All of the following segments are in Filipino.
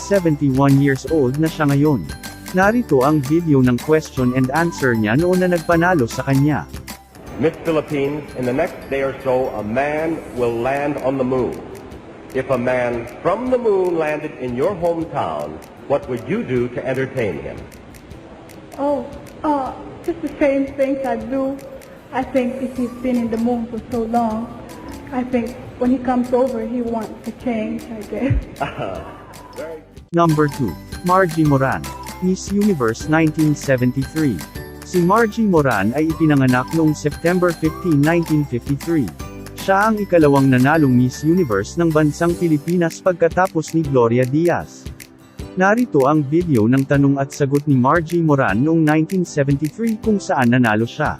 71 years old na siya ngayon. Narito ang video ng question and answer niya noon na nagpanalo sa kanya. Miss Philippines, in the next day or so, a man will land on the moon. If a man from the moon landed in your hometown, what would you do to entertain him? Just the same things I do. I think if he's been in the moon for so long, I think when he comes over, he wants to change, I guess. Number 2. Margie Moran, Miss Universe 1973. Si Margie Moran ay ipinanganak noong September 15, 1953. Siya ang ikalawang nanalong Miss Universe ng bansang Pilipinas pagkatapos ni Gloria Diaz. Narito ang video ng tanong at sagot ni Margie Moran noong 1973 kung saan nanalo siya.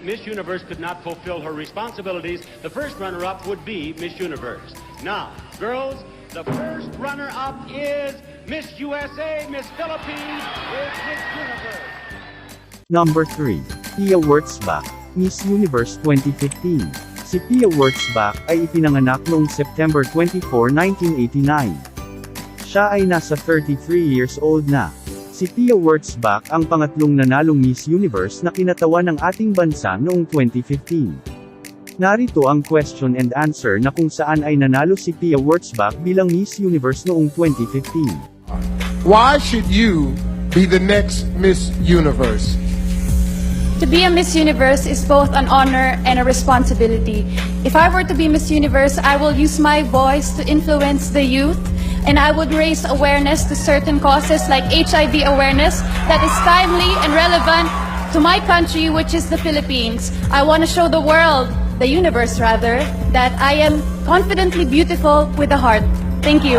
Miss Universe could not fulfill her responsibilities. The first runner-up would be Miss Universe. Now, girls, the first runner-up is Miss USA, Miss Philippines is Miss Universe. Number 3. Pia Wurtzbach, Miss Universe 2015. Si Pia Wurtzbach ay ipinanganak noong September 24, 1989. Siya ay nasa 33 years old na. Si Pia Wurtzbach ang pangatlong nanalong Miss Universe na kinatawan ng ating bansa noong 2015. Narito ang question and answer na kung saan ay nanalo si Pia Wurtzbach bilang Miss Universe noong 2015. Why should you be the next Miss Universe? To be a Miss Universe is both an honor and a responsibility. If I were to be Miss Universe, I will use my voice to influence the youth, and I would raise awareness to certain causes like HIV awareness that is timely and relevant to my country, which is the Philippines. I want to show the world, the universe rather, that I am confidently beautiful with a heart. Thank you.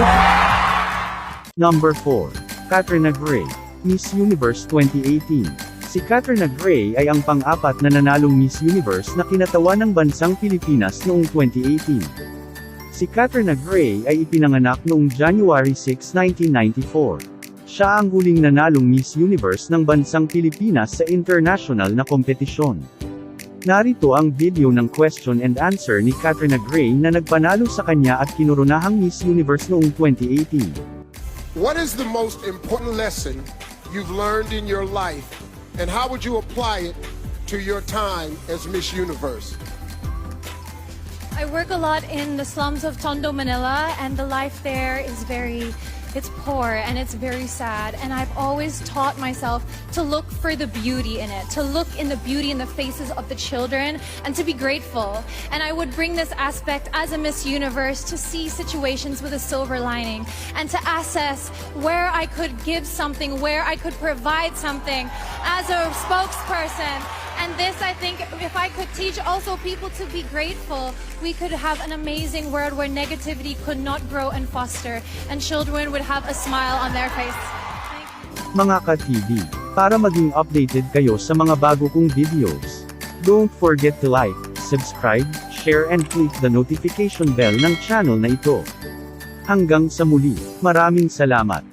Number 4. Katrina Gray, Miss Universe 2018. Si Katrina Gray ay ang pang-apat na nanalong Miss Universe na kinatawan ng bansang Pilipinas noong 2018. Si Katrina Gray ay ipinanganak noong January 6, 1994. Siya ang huling nanalong Miss Universe ng bansang Pilipinas sa international na kompetisyon. Narito ang video ng question and answer ni Katrina Gray na nagpanalo sa kanya at kinuronahang Miss Universe noong 2018. What is the most important lesson you've learned in your life, and how would you apply it to your time as Miss Universe? I work a lot in the slums of Tondo, Manila, and the life there is it's poor and it's very sad. And I've always taught myself to look for the beauty in it, to look in the beauty in the faces of the children, and to be grateful. And I would bring this aspect as a Miss Universe to see situations with a silver lining, and to assess where I could give something, where I could provide something as a spokesperson. And this, I think, if I could teach also people to be grateful, we could have an amazing world where negativity could not grow and foster, and children would have a smile on their face. Mga ka-TV, para maging updated kayo sa mga bago kong videos, don't forget to like, subscribe, share and click the notification bell ng channel na ito. Hanggang sa muli, maraming salamat.